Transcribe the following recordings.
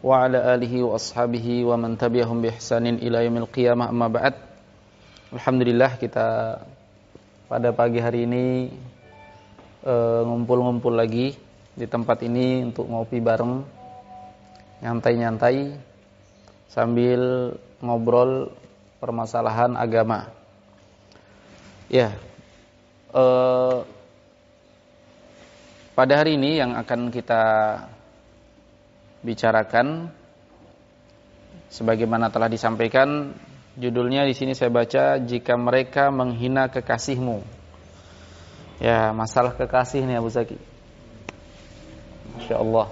wa ala alihi wa ashabihi wa man tabi'ahum bi ihsanin ila yaumil qiyamah, amma ba'd. Alhamdulillah, kita pada pagi hari ini ngumpul-ngumpul lagi di tempat ini untuk ngopi bareng, nyantai-nyantai sambil ngobrol permasalahan agama. Ya, pada hari ini yang akan kita bicarakan, sebagaimana telah disampaikan, judulnya di sini saya baca, jika mereka menghina kekasihmu. Ya, masalah kekasih nih Abu Zaki. Masya Allah.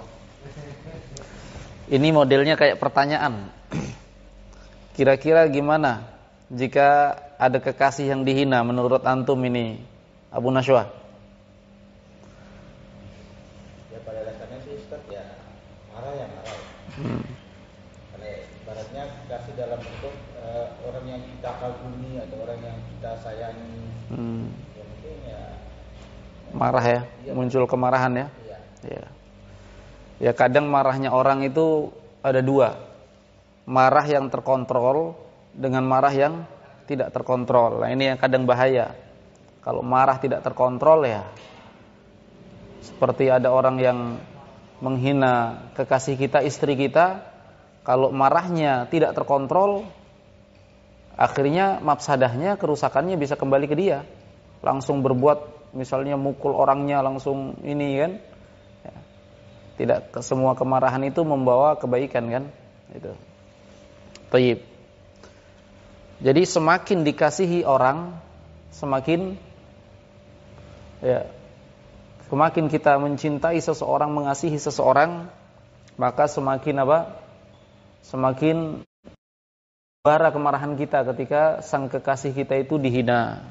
Ini modelnya kayak pertanyaan. Kira-kira gimana jika ada kekasih yang dihina menurut antum ini, Abu Nashwa? Ya pada dasarnya sih Ustaz, ya marah ya marah. Karena ibaratnya kasih dalam bentuk orang yang kita kagumi atau orang yang kita sayangi. Ya mungkin ya marah ya, muncul kemarahan ya. Iya. Ya kadang marahnya orang itu ada dua. Marah yang terkontrol dengan marah yang tidak terkontrol. Nah, ini yang kadang bahaya. Kalau marah tidak terkontrol ya seperti ada orang yang menghina kekasih kita, istri kita. Kalau marahnya tidak terkontrol, akhirnya mafsadahnya, kerusakannya bisa kembali ke dia. Langsung berbuat, misalnya mukul orangnya langsung ini kan. Ya. Tidak semua kemarahan itu membawa kebaikan kan. Itu. Taib. Jadi semakin dikasihi orang, semakin kita mencintai seseorang, mengasihi seseorang, maka semakin Semakin bara kemarahan kita ketika sang kekasih kita itu dihina.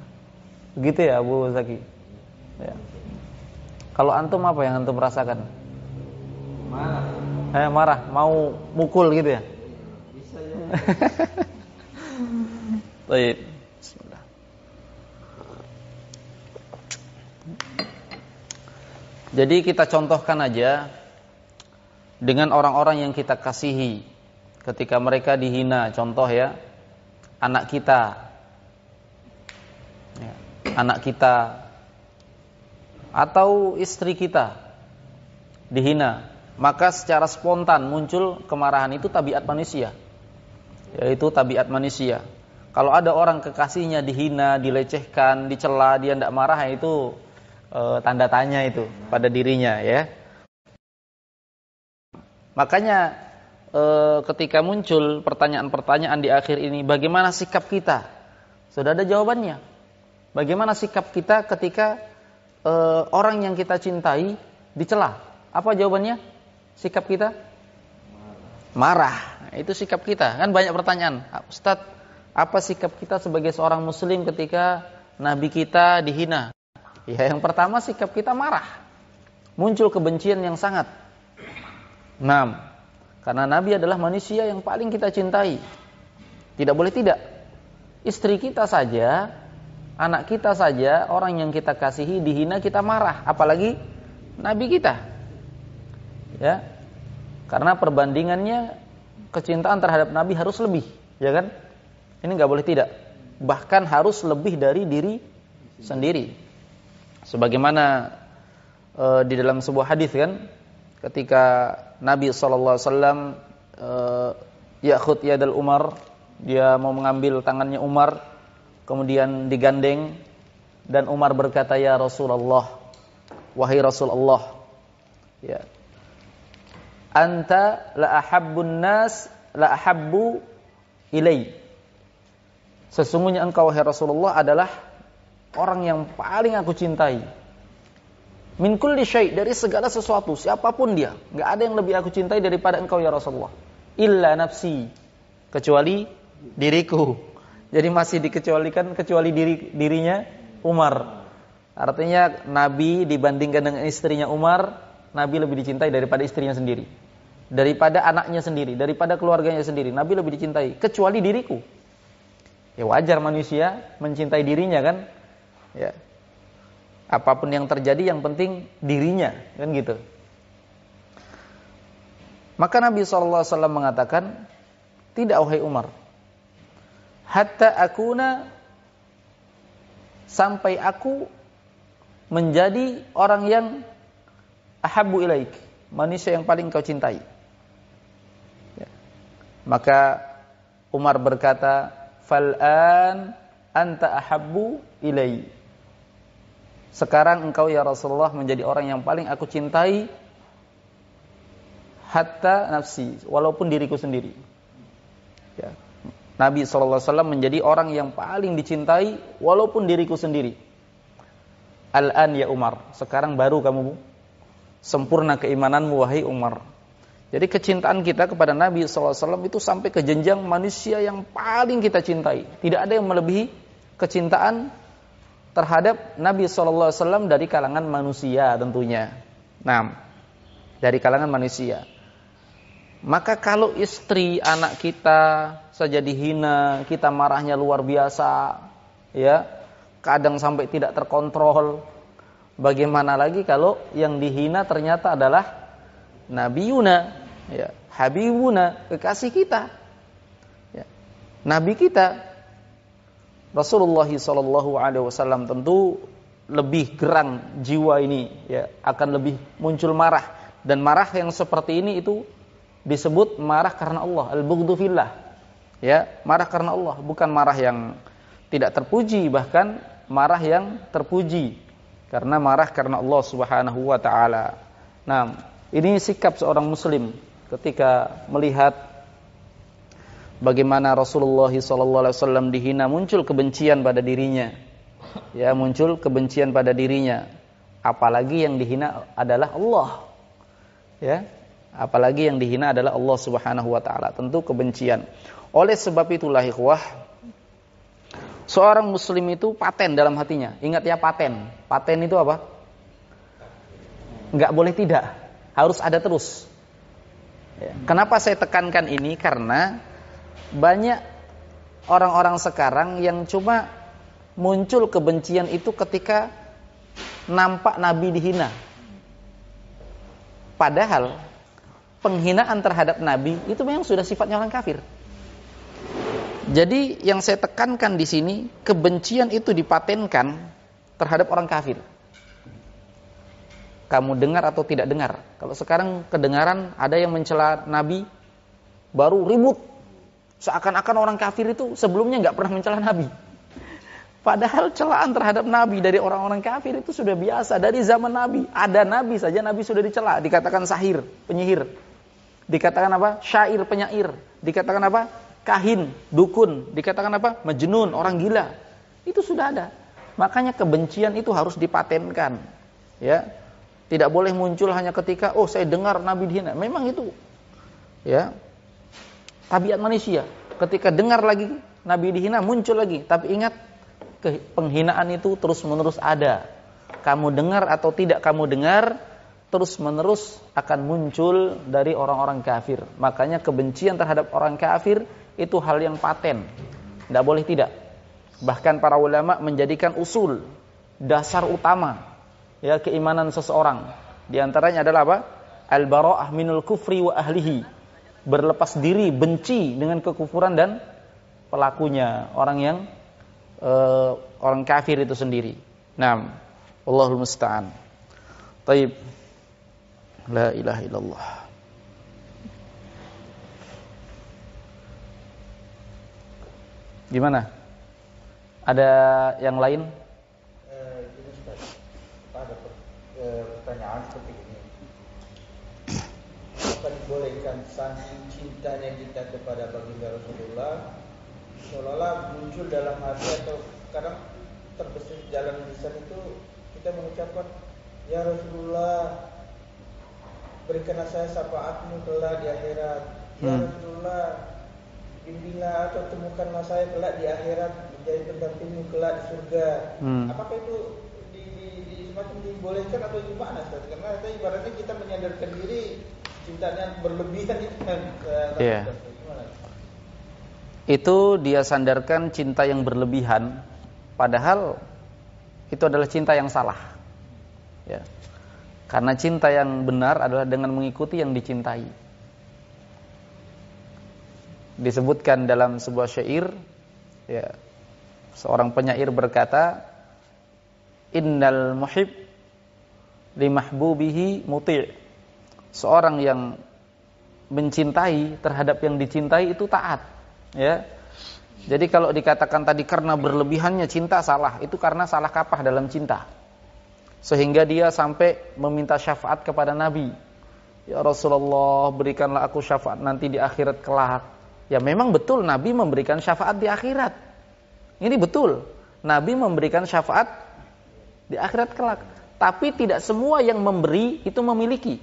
Begitu ya Abu Zaki? Ya. Kalau antum apa yang antum rasakan? Marah. Marah, mau mukul gitu ya? Bisa ya. Baik. Bismillah. Jadi kita contohkan aja dengan orang-orang yang kita kasihi ketika mereka dihina. Contoh ya, anak kita atau istri kita dihina, maka secara spontan muncul kemarahan. Itu tabiat manusia. Yaitu tabiat manusia. Kalau ada orang kekasihnya dihina, dilecehkan, dicela, dia tidak marah, itu tanda tanya itu pada dirinya ya. Makanya ketika muncul pertanyaan-pertanyaan di akhir ini, bagaimana sikap kita? Sudah ada jawabannya. Bagaimana sikap kita ketika orang yang kita cintai dicela? Apa jawabannya? Sikap kita? Marah. Itu sikap kita. Kan banyak pertanyaan. Ustaz, apa sikap kita sebagai seorang muslim ketika Nabi kita dihina? Ya, yang pertama sikap kita marah. Muncul kebencian yang sangat. Karena Nabi adalah manusia yang paling kita cintai. Tidak boleh tidak. Istri kita saja, anak kita saja, orang yang kita kasihi dihina kita marah, apalagi Nabi kita. Ya. Karena perbandingannya kecintaan terhadap Nabi harus lebih, ya kan? Ini enggak boleh tidak. Bahkan harus lebih dari diri sendiri. Sebagaimana di dalam sebuah hadis kan, ketika Nabi SAW yakhud yadal Umar, dia mau mengambil tangannya Umar, kemudian digandeng, dan Umar berkata, ya Rasulullah, wahai Rasulullah, ya, anta la ahabbun nas la ahabbu ilai. Sesungguhnya engkau wahai Rasulullah adalah orang yang paling aku cintai. Min kulli syai', dari segala sesuatu, siapapun dia, enggak ada yang lebih aku cintai daripada engkau ya Rasulullah. Illa nafsi, kecuali diriku. Jadi masih dikecualikan kecuali dirinya Umar. Artinya Nabi dibandingkan dengan istrinya Umar, Nabi lebih dicintai daripada istrinya sendiri, daripada anaknya sendiri, daripada keluarganya sendiri. Nabi lebih dicintai kecuali diriku. Ya wajar manusia mencintai dirinya kan? Ya. Apapun yang terjadi yang penting dirinya, kan gitu. Maka Nabi SAW mengatakan, tidak wahai Umar, hatta akuna, sampai aku menjadi orang yang ahabbu ilaik, manusia yang paling kau cintai. Ya. Maka Umar berkata, fal'an anta ahabbu ilai. Sekarang engkau ya Rasulullah menjadi orang yang paling aku cintai, hatta nafsi, walaupun diriku sendiri. Ya. Nabi SAW menjadi orang yang paling dicintai walaupun diriku sendiri. Al-an ya Umar, sekarang baru kamu sempurna keimananmu wahai Umar. Jadi kecintaan kita kepada Nabi SAW itu sampai ke jenjang manusia yang paling kita cintai. Tidak ada yang melebihi kecintaan terhadap Nabi SAW dari kalangan manusia tentunya. Nah, dari kalangan manusia. Maka kalau istri, anak kita saja dihina, kita marahnya luar biasa, ya, kadang sampai tidak terkontrol. Bagaimana lagi kalau yang dihina ternyata adalah Nabiyuna, ya, Habibuna, kekasih kita, ya, Nabi kita, Rasulullah SAW. Tentu lebih gerang jiwa ini, ya, akan lebih muncul marah, dan marah yang seperti ini itu disebut marah karena Allah, al-bughdhu fillah. Ya, marah karena Allah, bukan marah yang tidak terpuji, bahkan marah yang terpuji. Karena marah karena Allah Subhanahu wa taala. Nah, ini sikap seorang muslim ketika melihat bagaimana Rasulullah SAW dihina, muncul kebencian pada dirinya. Ya, muncul kebencian pada dirinya. Apalagi yang dihina adalah Allah. Ya, apalagi yang dihina adalah Allah Subhanahu wa taala, tentu kebencian. Oleh sebab itulah ikhwah, seorang muslim itu paten dalam hatinya. Ingat ya, paten. Paten itu apa? Enggak boleh tidak, harus ada terus. Ya. Kenapa saya tekankan ini? Karena banyak orang-orang sekarang yang cuma muncul kebencian itu ketika nampak Nabi dihina. Padahal penghinaan terhadap Nabi itu memang sudah sifatnya orang kafir. Jadi yang saya tekankan di sini, kebencian itu dipatenkan terhadap orang kafir. Kamu dengar atau tidak dengar? Kalau sekarang kedengaran ada yang mencela Nabi, baru ribut. Seakan-akan orang kafir itu sebelumnya nggak pernah mencela Nabi. Padahal celaan terhadap Nabi dari orang-orang kafir itu sudah biasa dari zaman Nabi. Ada Nabi saja Nabi sudah dicela, dikatakan sahir, penyihir. Dikatakan apa? Syair, penyair. Dikatakan apa? Kahin, dukun. Dikatakan apa? Majnun, orang gila. Itu sudah ada. Makanya kebencian itu harus dipatenkan. Ya. Tidak boleh muncul hanya ketika, oh saya dengar Nabi dihina. Memang itu, ya, tabiat manusia. Ketika dengar lagi Nabi dihina, muncul lagi. Tapi ingat, penghinaan itu terus-menerus ada. Kamu dengar atau tidak kamu dengar, terus-menerus akan muncul dari orang-orang kafir. Makanya kebencian terhadap orang kafir itu hal yang paten. Tidak boleh tidak. Bahkan para ulama menjadikan usul, dasar utama, ya, keimanan seseorang. Di antaranya adalah apa? Al-bara'ah minul kufri wa ahlihi. Berlepas diri, benci dengan kekufuran dan pelakunya, orang kafir itu sendiri. Nah, Allahul musta'an. Taib. La ilaha illallah. Gimana? Ada yang lain? Gini Ustaz, ada pertanyaan seperti ini. Apa dibolehkan saking cintanya kita kepada baginda Rasulullah seolah-olah muncul dalam hati atau kadang terbesit jalan lisan itu kita mengucapkan, ya Rasulullah, berikanlah saya syafaatmu kelak di akhirat. Ya Rasulullah, bimbinglah atau temukanlah saya kelak di akhirat menjadi pendampingmu kelak di surga. Apakah itu semacam dibolehkan atau gimana? Karena itu ibaratnya kita menyadarkan diri cinta yang berlebihan itu kan. Yeah. Itu dia sandarkan cinta yang berlebihan, padahal itu adalah cinta yang salah. Ya. Karena cinta yang benar adalah dengan mengikuti yang dicintai. disebutkan dalam sebuah syair, ya, seorang penyair berkata, innal muhib li mahbubihi muti'. Seorang yang mencintai terhadap yang dicintai itu taat, ya. Jadi kalau dikatakan tadi karena berlebihannya cinta, salah. Itu karena salah kaprah dalam cinta, sehingga dia sampai meminta syafaat kepada Nabi. Ya Rasulullah, berikanlah aku syafaat nanti di akhirat kelak. Ya memang betul Nabi memberikan syafaat di akhirat. Ini betul, Nabi memberikan syafaat di akhirat kelak. Tapi tidak semua yang memberi itu memiliki.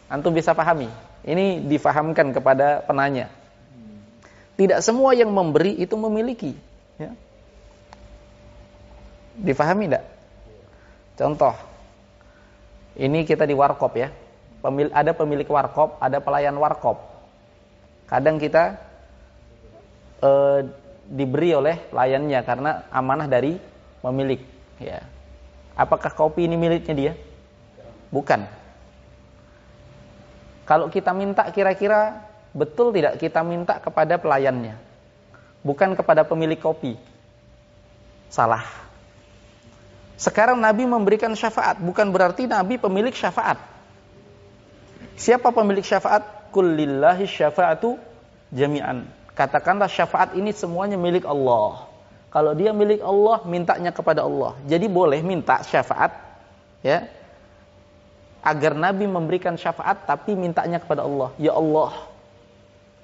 Antum bisa pahami? Ini difahamkan kepada penanya. Tidak semua yang memberi itu memiliki, ya. Difahami tidak? Contoh, ini kita di warkop, ya. Ada pemilik warkop, ada pelayan warkop. Kadang kita diberi oleh pelayannya karena amanah dari pemilik, ya. Apakah kopi ini miliknya dia? Bukan. Kalau kita minta, kira-kira betul tidak kita minta kepada pelayannya, bukan kepada pemilik kopi? Salah. Sekarang Nabi memberikan syafaat, bukan berarti Nabi pemilik syafaat. Siapa pemilik syafaat? Qul lillahi syafa'atu jami'an. Katakanlah syafaat ini semuanya milik Allah. Kalau dia milik Allah, mintanya kepada Allah. Jadi boleh minta syafaat, ya, agar Nabi memberikan syafaat, tapi mintanya kepada Allah. Ya Allah,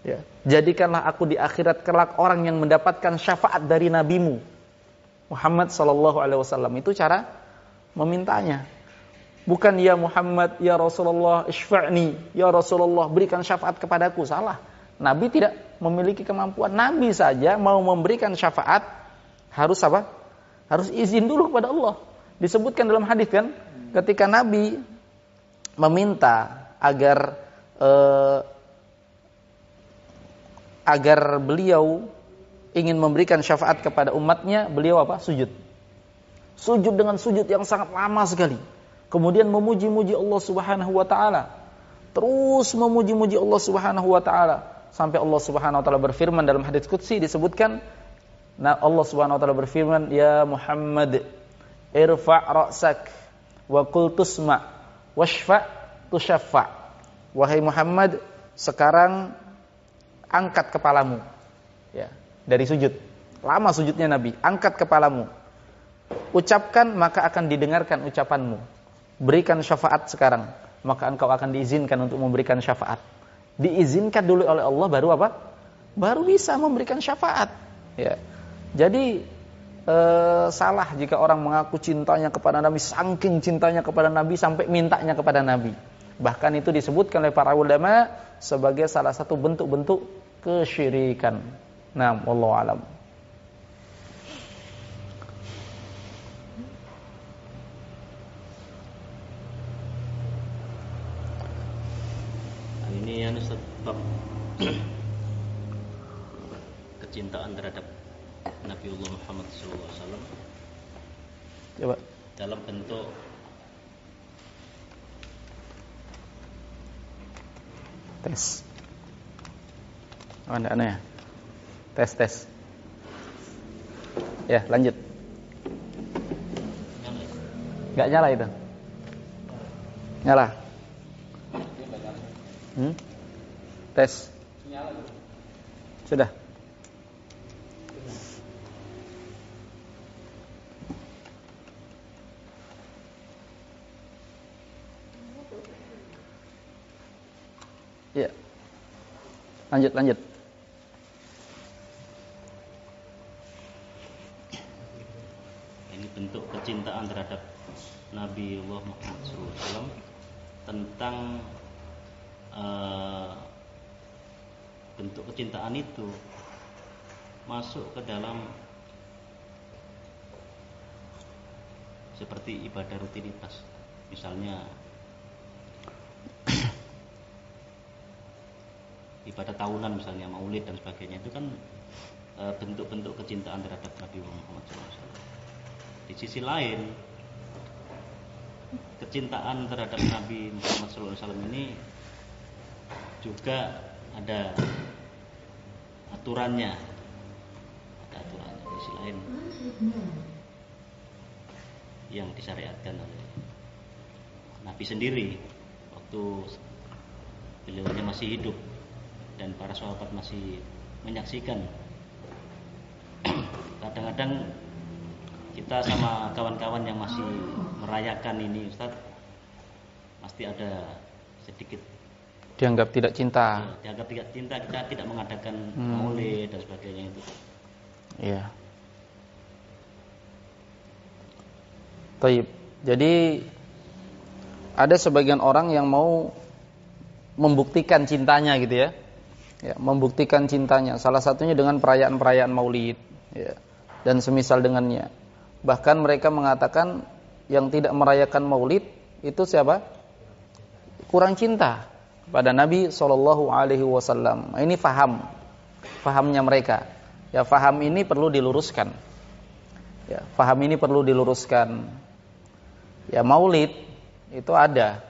ya, jadikanlah aku di akhirat kelak orang yang mendapatkan syafaat dari nabimu Muhammad sallallahu alaihi wasallam. Itu cara memintanya. Bukan ya Muhammad, ya Rasulullah, isfa'ni, ya Rasulullah, berikan syafaat kepadaku. Salah. Nabi tidak memiliki kemampuan. Nabi saja mau memberikan syafaat, harus apa? Harus izin dulu kepada Allah. Disebutkan dalam hadis kan, ketika Nabi meminta agar beliau ingin memberikan syafaat kepada umatnya, beliau apa? Sujud. Sujud dengan sujud yang sangat lama sekali. Kemudian memuji-muji Allah Subhanahu wa taala. Terus memuji-muji Allah Subhanahu wa taala sampai Allah Subhanahu wa taala berfirman dalam hadits qudsi, disebutkan, nah, Allah Subhanahu wa taala berfirman, ya Muhammad, irfa' ra'sak wa qul tusma' washfa' tushaffa'. Wahai Muhammad, sekarang angkat kepalamu, ya, dari sujud. Lama sujudnya Nabi. Angkat kepalamu, ucapkan maka akan didengarkan ucapanmu. Berikan syafaat sekarang, maka engkau akan diizinkan untuk memberikan syafaat. Diizinkan dulu oleh Allah, baru apa? Baru bisa memberikan syafaat, ya. Jadi salah jika orang mengaku cintanya kepada Nabi, saking cintanya kepada Nabi sampai mintanya kepada Nabi. Bahkan itu disebutkan oleh para ulama sebagai salah satu bentuk-bentuk kesyirikan. Nah, wallahu alam. Ini yang sebab kecintaan terhadap Nabiullah Muhammad SAW. Coba. Dalam bentuk tes. Oh, enggak aneh ya? Tes. Ya, lanjut. Enggak nyala itu. Nyala. Tes. Sudah. Ya. Lanjut. Ini bentuk kecintaan terhadap Nabiullah Muhammad SAW tentang bentuk kecintaan itu masuk ke dalam seperti ibadah rutinitas. Misalnya ibadah tahunan, misalnya maulid dan sebagainya, itu kan bentuk-bentuk kecintaan terhadap Nabi Muhammad SAW. Di sisi lain, kecintaan terhadap Nabi Muhammad SAW ini juga ada aturannya, ada aturannya. Di sisi lain yang disyariatkan oleh Nabi sendiri waktu beliaunya masih hidup dan para sahabat masih menyaksikan. Kadang-kadang kita sama kawan-kawan yang masih merayakan ini, Ustaz, pasti ada sedikit dianggap tidak cinta. Dianggap tidak cinta, kita tidak mengadakan maulid dan sebagainya itu. Iya. Taib. Jadi ada sebagian orang yang mau membuktikan cintanya gitu ya. Ya, membuktikan cintanya. Salah satunya dengan perayaan-perayaan Maulid, ya, dan semisal dengannya. Bahkan mereka mengatakan yang tidak merayakan Maulid itu siapa? Kurang cinta pada Nabi sallallahu alaihi wasallam. Ini fahamnya mereka. Ya, faham ini perlu diluruskan. Ya, faham ini perlu diluruskan. Ya, Maulid itu ada.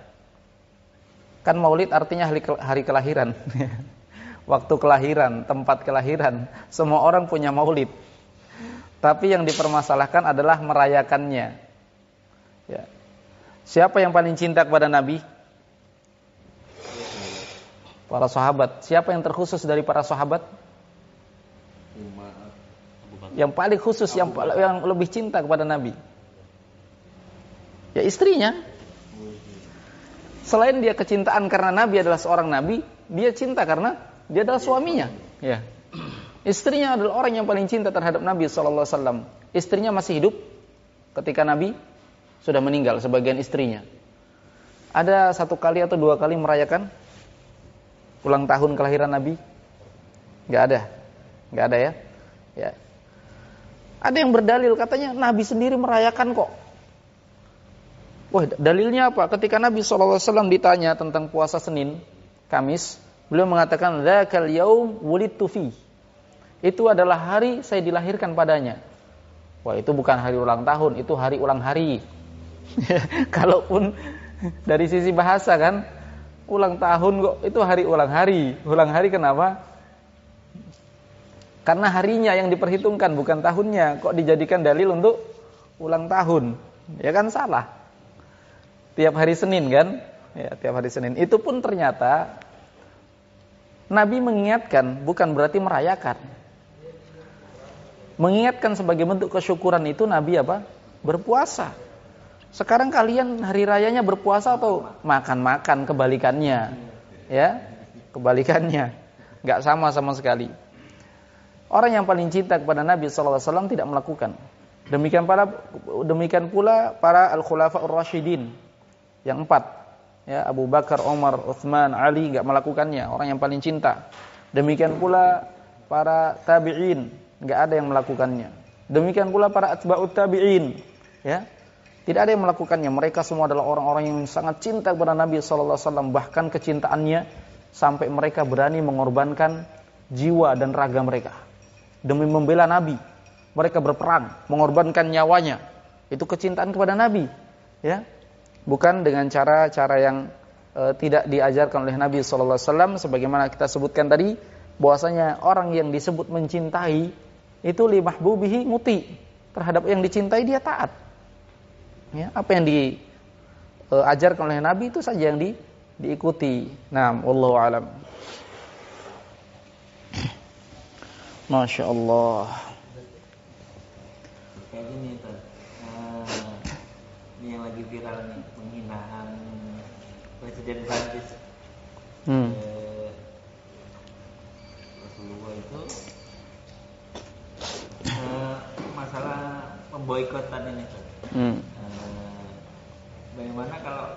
Kan Maulid artinya hari kelahiran. Waktu kelahiran, tempat kelahiran. Semua orang punya Maulid. Tapi yang dipermasalahkan adalah merayakannya. Ya. Siapa yang paling cinta kepada Nabi? Para sahabat. Siapa yang terkhusus dari para sahabat? Yang paling khusus, yang lebih cinta kepada Nabi? Ya, istrinya. Selain dia kecintaan karena Nabi adalah seorang Nabi, dia cinta karena dia adalah suaminya. Ya. Istrinya adalah orang yang paling cinta terhadap Nabi sallallahu alaihi wasallam. Istrinya masih hidup ketika Nabi sudah meninggal, sebagian istrinya. Ada 1 kali atau 2 kali merayakan ulang tahun kelahiran Nabi? Enggak ada ya. Ya. Ada yang berdalil katanya Nabi sendiri merayakan kok. Wah, dalilnya apa? Ketika Nabi SAW ditanya tentang puasa Senin, Kamis, beliau mengatakan, "Dzakal yaum wulidtu fi." Itu adalah hari saya dilahirkan padanya. Wah, itu bukan hari ulang tahun, itu hari ulang hari. Kalaupun dari sisi bahasa kan, ulang tahun kok, itu hari ulang hari. Ulang hari kenapa? Karena harinya yang diperhitungkan, bukan tahunnya. Kok dijadikan dalil untuk ulang tahun? Ya kan salah. Tiap hari Senin kan? Ya, tiap hari Senin. Itu pun ternyata Nabi mengingatkan, bukan berarti merayakan. Mengingatkan sebagai bentuk kesyukuran itu Nabi apa? Berpuasa. Sekarang kalian hari rayanya berpuasa atau makan-makan, kebalikannya. Ya, kebalikannya. Enggak sama sekali. Orang yang paling cinta kepada Nabi sallallahu alaihi wasallam tidak melakukan. Demikian pula para al-khulafa'ur rasyidin. Yang 4, ya, Abu Bakar, Umar, Utsman, Ali enggak melakukannya, orang yang paling cinta. Demikian pula para tabi'in, enggak ada yang melakukannya. Demikian pula para atba'ut tabi'in, ya. Tidak ada yang melakukannya. Mereka semua adalah orang-orang yang sangat cinta kepada Nabi sallallahu alaihi wasallam, bahkan kecintaannya sampai mereka berani mengorbankan jiwa dan raga mereka demi membela Nabi. Mereka berperang, mengorbankan nyawanya. Itu kecintaan kepada Nabi, ya. Bukan dengan cara-cara yang tidak diajarkan oleh Nabi sallallahu alaihi wasallam, sebagaimana kita sebutkan tadi, bahwasanya orang yang disebut mencintai itu li mahbubihi muti, terhadap yang dicintai dia taat. Ya, apa yang diajarkan oleh Nabi itu saja yang diikuti. Nah, wallahu alam. Masya Allah. Kayak gini tuh, ini yang lagi viral nih, penghinaan Presiden Prancis. Rasulullah itu masalah pemboikotan ini tuh. Bagaimana kalau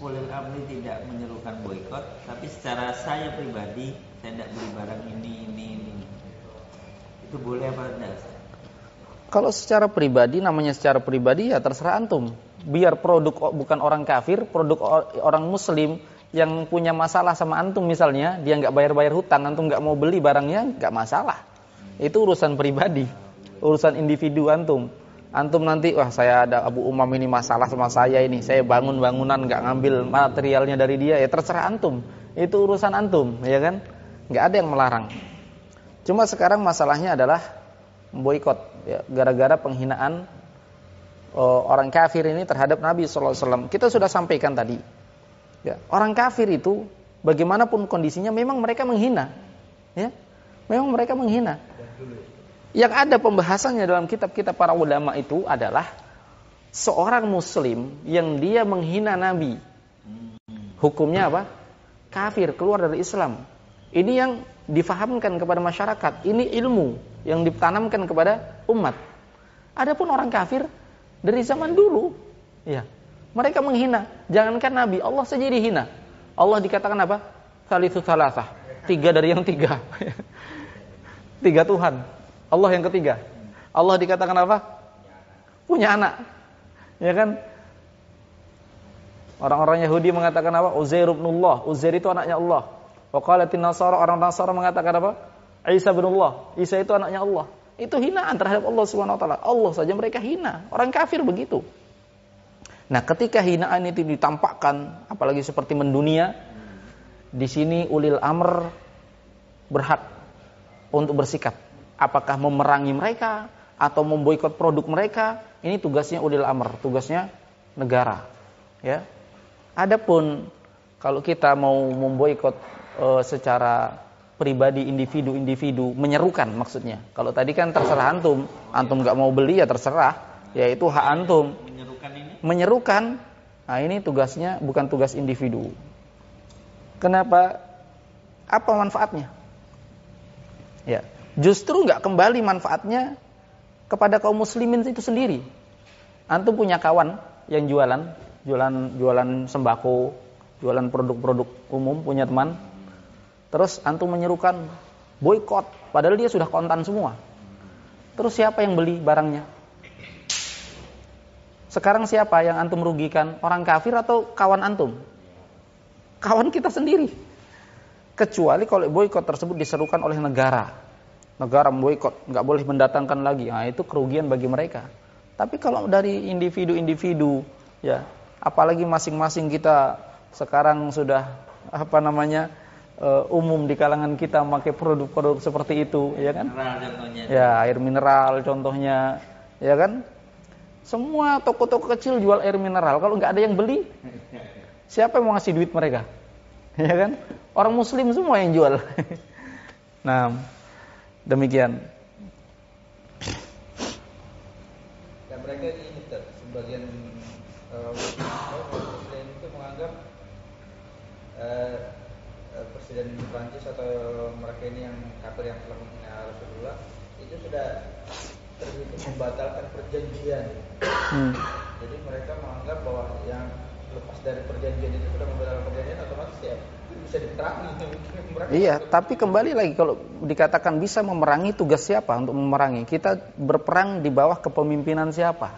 ulil amri tidak menyerukan boikot, tapi secara saya pribadi saya tidak beli barang ini. Itu boleh apa tidak? Kalau secara pribadi, namanya secara pribadi ya terserah antum. Biar produk bukan orang kafir, produk orang muslim yang punya masalah sama antum misalnya, dia nggak bayar hutang, antum nggak mau beli barangnya, nggak masalah. Itu urusan pribadi, urusan individu antum. Antum nanti, wah saya ada Abu Umam ini masalah sama saya ini, saya bangunan nggak ngambil materialnya dari dia, ya terserah antum. Itu urusan antum, ya kan? Nggak ada yang melarang. Cuma sekarang masalahnya adalah boikot, ya, gara-gara penghinaan orang kafir ini terhadap Nabi SAW. Kita sudah sampaikan tadi, ya, orang kafir itu bagaimanapun kondisinya memang mereka menghina, ya, memang mereka menghina. Yang ada pembahasannya dalam kitab-kitab para ulama itu adalah seorang muslim yang dia menghina Nabi, hukumnya apa? Kafir, keluar dari Islam. Ini yang difahamkan kepada masyarakat. Ini ilmu yang ditanamkan kepada umat. Adapun orang kafir dari zaman dulu, ya, mereka menghina. Jangankan Nabi, Allah saja dihina. Allah dikatakan apa? Salisu salasah, 3 dari yang 3. 3 Tuhan. Allah yang ketiga. Allah dikatakan apa? Punya anak. Ya kan? Orang-orang Yahudi mengatakan apa? Uzair ibnullah. Uzair itu anaknya Allah. Wa qalatin Nasara, orang Nasara mengatakan apa? Isa ibnullah. Isa itu anaknya Allah. Itu hinaan terhadap Allah Subhanahu wa taala. Allah saja mereka hina. Orang kafir begitu. Nah, ketika hinaan itu ditampakkan, apalagi seperti mendunia, di sini ulil amr berhak untuk bersikap. Apakah memerangi mereka atau memboikot produk mereka? Ini tugasnya ulil amr, tugasnya negara. Ya. Adapun kalau kita mau memboikot secara pribadi, individu, menyerukan maksudnya. Kalau tadi kan terserah antum nggak mau beli ya terserah, ya itu hak antum. Menyerukan, nah ini tugasnya bukan tugas individu. Kenapa? Apa manfaatnya? Ya, justru nggak kembali manfaatnya kepada kaum muslimin itu sendiri. Antum punya kawan yang jualan sembako, jualan produk-produk umum, punya teman. Terus antum menyerukan boikot, padahal dia sudah kontan semua. Terus siapa yang beli barangnya? Sekarang siapa yang antum rugikan? Orang kafir atau kawan antum? Kawan kita sendiri. Kecuali kalau boikot tersebut diserukan oleh negara. Negara memboikot, nggak boleh mendatangkan lagi. Nah, itu kerugian bagi mereka. Tapi kalau dari individu-individu, ya, apalagi masing-masing kita sekarang sudah umum di kalangan kita memakai produk-produk seperti itu, ya kan? Ya, air mineral contohnya, ya kan? Semua toko-toko kecil jual air mineral. Kalau nggak ada yang beli, siapa yang mau ngasih duit mereka? Ya kan? Orang muslim semua yang jual. Nah, demikian. Dan mereka ini sebagian muslim itu menganggap Presiden Prancis atau mereka ini yang kafir yang telah menghina Rasulullah itu sudah terhitung membatalkan perjanjian. Jadi mereka menganggap bahwa yang lepas dari perjanjian itu sudah membatalkan perjanjian, otomatis ya bisa diterangi. Iya, tapi kembali lagi kalau dikatakan bisa memerangi, tugas siapa untuk memerangi? Kita berperang di bawah kepemimpinan siapa?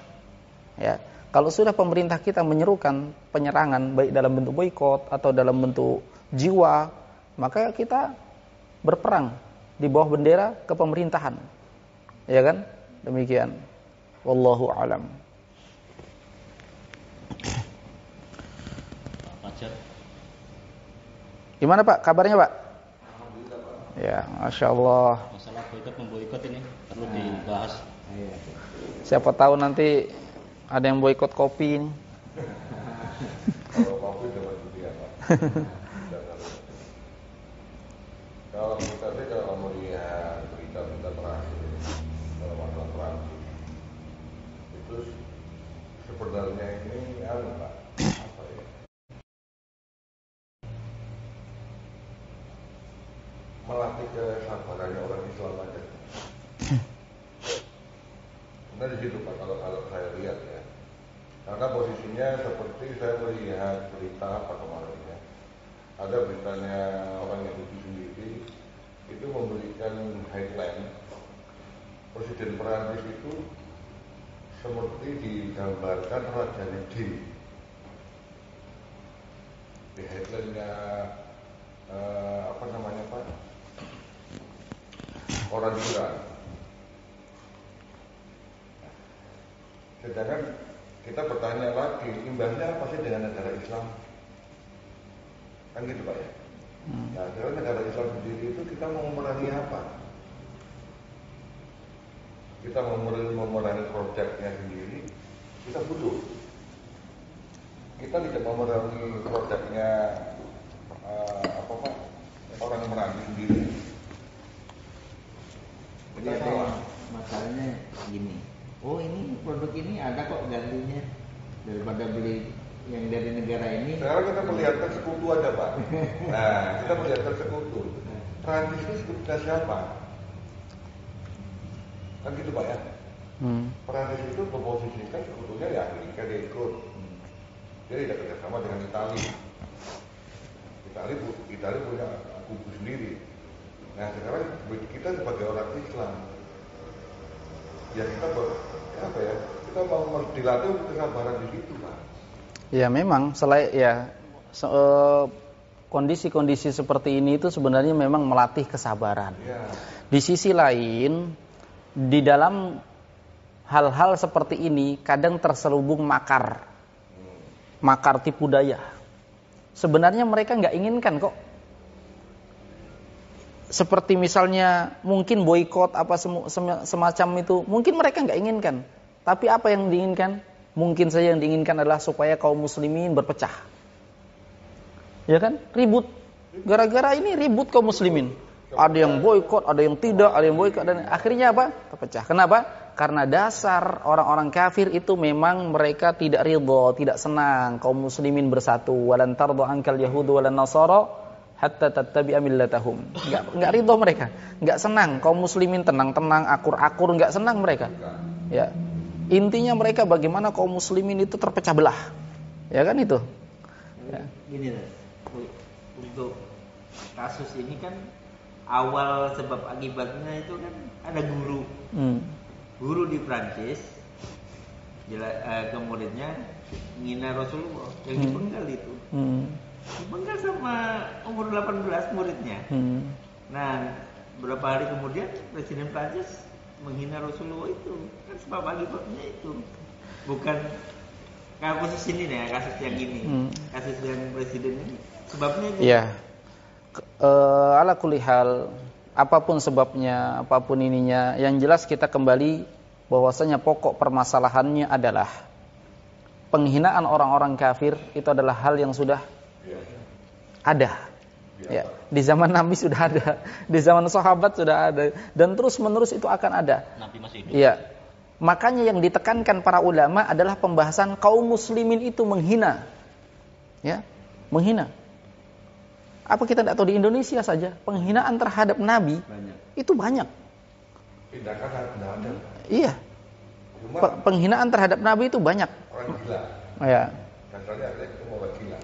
Ya, kalau sudah pemerintah kita menyerukan penyerangan baik dalam bentuk boikot atau dalam bentuk jiwa, maka kita berperang di bawah bendera kepemerintahan. Ya kan? Demikian. Wallahu a'lam. Gimana Pak? Kabarnya Pak? Ya, Masya Allah. Masalah boikot memboikot ini perlu dibahas. Siapa tahu nanti ada yang boikot kopi ini. Kalau kopi dapat beli apa? Kalau kita sih kalau melihat berita-berita terakhir dalam masalah Perancis itu sebenarnya ini Pak, apa ya? Melatih kesabarannya orang Islam aja. Nah di situ Pak, kalau saya lihat ya, karena posisinya seperti saya melihat berita apa kemarin ya, ada beritanya orang Yahudi sendiri itu memberikan headline Presiden Perancis itu seperti digambarkan rajanya jin. Di headline-nya apa namanya Pak? Orang Iran. Sedangkan kita bertanya lagi, imbasnya apa sih dengan negara Islam? Kan gitu Pak ya. Nah, dengan negara Islam sendiri itu kita mau memerangi apa? kita memerangi produknya sendiri, kita butuh. Kita tidak memerangi produknya orang meranti sendiri. Jadi ada masalahnya gini. Oh ini produk ini ada kok gantinya, daripada beli yang dari negara ini. Sekarang kita melihatkan sekutu aja Pak. Nah kita melihatkan sekutu. Prancis itu sekutunya siapa? Kan gitu Pak ya. Prancis itu memposisikan sekutunya ya Amerika dia ikut. Dia tidak kerjasama dengan Italia. Italia punya kubu sendiri. Nah sekarang kita sebagai orang Islam, ya kita kita mau dilatih untuk kesabaran di situ Pak. Ya memang kondisi-kondisi seperti ini itu sebenarnya memang melatih kesabaran. Ya. Di sisi lain, di dalam hal-hal seperti ini kadang terselubung makar tipu daya. Sebenarnya mereka nggak inginkan kok. Seperti misalnya mungkin boikot apa semacam itu, mungkin mereka nggak inginkan. Tapi apa yang diinginkan? Mungkin saja yang diinginkan adalah supaya kaum muslimin berpecah. Ya kan? Ribut. Gara-gara ini ribut kaum muslimin. Ada yang boikot, ada yang tidak, ada yang boikot, dan akhirnya apa? Terpecah. Kenapa? Karena dasar orang-orang kafir itu memang mereka tidak ridho, tidak senang kaum muslimin bersatu. Walan tardu ankal yahudu walan nasara hatta tattabi'a millatahum. Enggak ridho mereka, enggak senang kaum muslimin tenang-tenang, akur-akur, enggak senang mereka. Ya. Intinya mereka bagaimana kaum muslimin itu terpecah belah. Ya kan itu. Ya. Gini lah. Untuk kasus ini kan awal sebab akibatnya itu kan ada guru. Guru di Prancis ke muridnya menghina Rasulullah yang dipenggal itu. Dipenggal sama umur 18 muridnya. Nah, beberapa hari kemudian Presiden Prancis menghina Rasulullah itu. Kan sebab akibatnya itu. Bukan kasus ini nih, kasus yang ini. Kasus yang presiden ini. Sebabnya itu. Iya. Ala kulli hal, apapun sebabnya, apapun ininya, yang jelas kita kembali bahwasanya pokok permasalahannya adalah penghinaan orang-orang kafir itu adalah hal yang sudah ada. Ya, di zaman Nabi sudah ada, di zaman sahabat sudah ada, dan terus menerus itu akan ada. Nabi masih hidup. Iya. Makanya yang ditekankan para ulama adalah pembahasan kaum muslimin itu menghina. Ya, menghina. Apa kita tidak tahu di Indonesia saja penghinaan terhadap Nabi itu banyak. Tindakan ada. Iya. Penghinaan terhadap Nabi itu banyak. Orang gila. Ya. Kasarnya ada itu orang gila.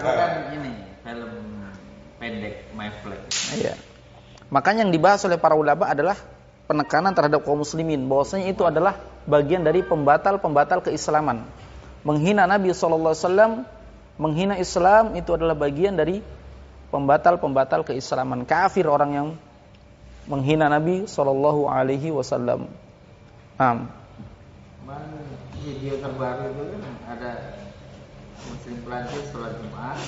Kan ini film pendek My Flag. Iya. Makanya yang dibahas oleh para ulama adalah penekanan terhadap kaum muslimin, bahwasanya itu adalah bagian dari pembatal keislaman. Menghina Nabi SAW, menghina Islam itu adalah bagian dari pembatal keislaman. Kafir orang yang menghina Nabi SAW. Video terbaru itu kan ada Muslim Prancis sholat Jumat.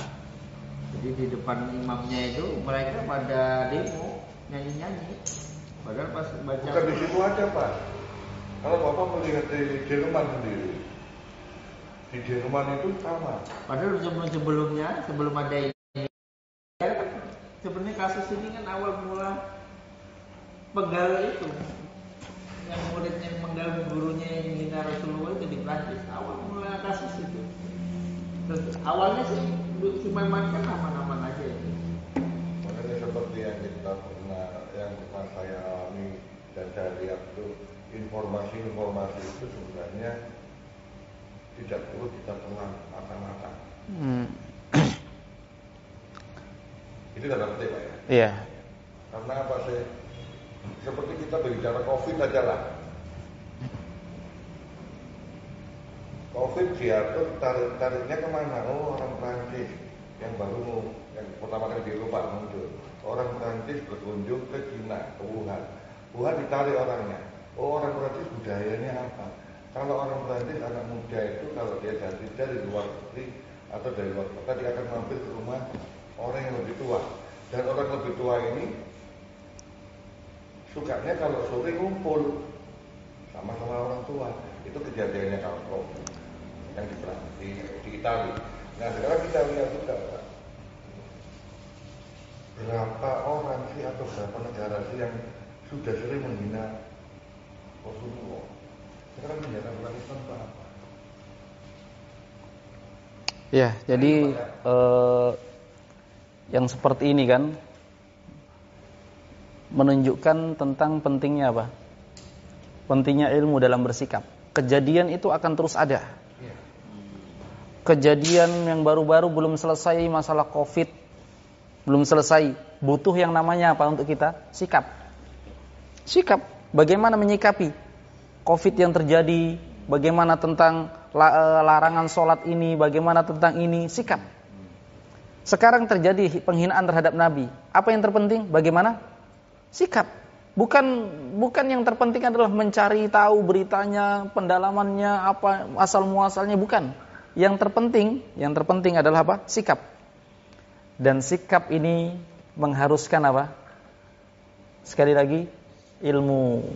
Jadi di depan imamnya itu mereka pada demo nyanyi-nyanyi. Padahal pas baca. Bukan di situ aja Pak. Kalau Bapak melihat di Jerman sendiri, di Jerman itu sama. Padahal sebelumnya sebelum ada ini, sebenarnya kasus ini kan awal mula penggal itu, yang muridnya menggal gurunya yang menghina Rasulullah itu di Prancis. Awal mula kasus itu. Terus awalnya sih cuma mainkan aman-aman aja itu. Makanya seperti yang pernah saya alami dan saya lihat itu informasi itu sebenarnya tidak perlu kita telan mata-mata. Itu dalam petik Pak ya? Iya. Karena apa sih? Seperti kita berbicara COVID aja lah. COVID diatur tariknya kemana? Oh orang Prancis yang pertama kali di Eropa muncul. Orang Prancis berkunjung ke Cina, ke Wuhan. Wuhan ditarik orangnya. Oh orang Prancis budayanya apa? Kalau orang Prancis anak muda itu kalau dia dari luar negeri atau dari luar kota dia akan mampir ke rumah orang yang lebih tua. Dan orang lebih tua ini sukanya kalau sore ngumpul. sama-sama orang tua. Itu kejadiannya kampung yang di Itali. Nah sekarang kita lihat juga Pak, berapa orang sih atau berapa negara sih yang sudah sering menghina Rasulullah. Sekarang menghina umat Islam itu apa? Ya, jadi yang seperti ini kan menunjukkan tentang pentingnya apa? Pentingnya ilmu dalam bersikap. Kejadian itu akan terus ada. Kejadian yang baru-baru belum selesai, masalah COVID belum selesai, butuh yang namanya apa untuk kita? Sikap. Sikap. Bagaimana menyikapi COVID yang terjadi? Bagaimana tentang larangan sholat ini? Bagaimana tentang ini? Sikap. Sekarang terjadi penghinaan terhadap Nabi. Apa yang terpenting? Bagaimana? Sikap. Bukan yang terpenting adalah mencari tahu beritanya, pendalamannya, apa asal muasalnya, bukan. Yang terpenting adalah apa? Sikap. Dan sikap ini mengharuskan apa? Sekali lagi, ilmu.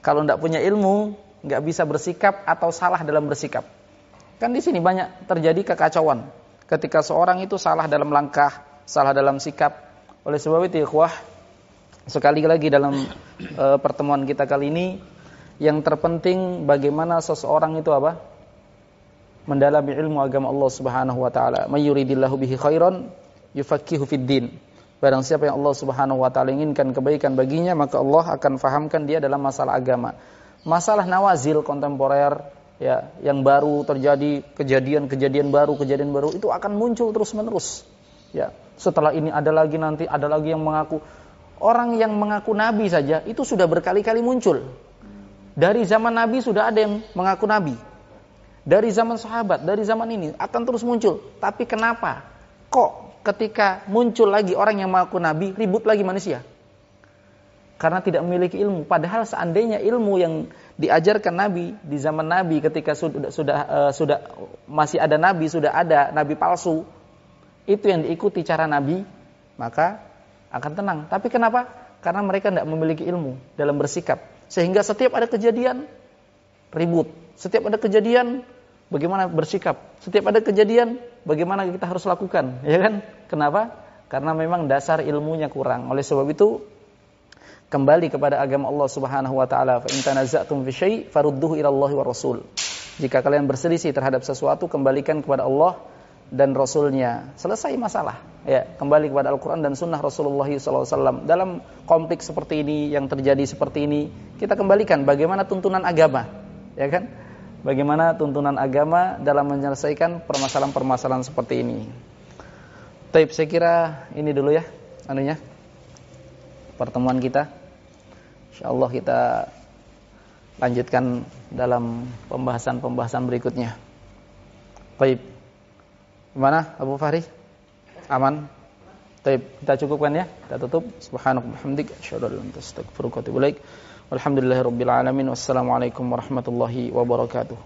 Kalau tidak punya ilmu, nggak bisa bersikap atau salah dalam bersikap. Kan di sini banyak terjadi kekacauan. Ketika seorang itu salah dalam langkah, salah dalam sikap. Oleh sebab itu, ikhwah, sekali lagi dalam pertemuan kita kali ini, yang terpenting bagaimana seseorang itu apa? Mendalami ilmu agama Allah Subhanahu wa taala. May yuridillahu bihi khairan yufaqihu fid din. Barang siapa yang Allah Subhanahu wa taala inginkan kebaikan baginya, maka Allah akan fahamkan dia dalam masalah agama. Masalah nawazil kontemporer ya, yang baru terjadi, kejadian baru itu akan muncul terus-menerus. Ya, setelah ini ada lagi, nanti ada lagi yang mengaku. Orang yang mengaku nabi saja itu sudah berkali-kali muncul. Dari zaman nabi sudah ada yang mengaku nabi. Dari zaman sahabat, dari zaman ini akan terus muncul. Tapi kenapa? Kok ketika muncul lagi orang yang mengaku nabi, ribut lagi manusia? Karena tidak memiliki ilmu. Padahal seandainya ilmu yang diajarkan nabi di zaman nabi, ketika sudah masih ada nabi, sudah ada nabi palsu, itu yang diikuti cara nabi, maka akan tenang. Tapi kenapa? Karena mereka tidak memiliki ilmu dalam bersikap. Sehingga setiap ada kejadian, ribut. Setiap ada kejadian, bagaimana bersikap. Setiap ada kejadian, bagaimana kita harus lakukan. Ya kan? Kenapa? Karena memang dasar ilmunya kurang. Oleh sebab itu, kembali kepada agama Allah Subhanahu wa taala. Fa in tanaza'tum fi syai' farudduhu ila Allah wa Rasul. Jika kalian berselisih terhadap sesuatu, kembalikan kepada Allah dan Rasulnya. Selesai masalah. Ya, kembali kepada Al-Quran dan Sunnah Rasulullah SAW. Dalam konflik seperti ini, yang terjadi seperti ini, kita kembalikan bagaimana tuntunan agama, ya kan? Bagaimana tuntunan agama dalam menyelesaikan permasalahan-permasalahan seperti ini. Taib, saya kira ini dulu ya, pertemuan kita. InsyaAllah kita lanjutkan dalam pembahasan-pembahasan berikutnya. Taib. Gimana Abu Fahri? Aman? Taib, kita cukupkan ya. Kita tutup. Subhanaka wa bihamdika asyhadu an la ilaha illa anta astaghfiruka wa atubu ilaik. Walhamdulillahirabbil alamin. Wassalamualaikum warahmatullahi wabarakatuh.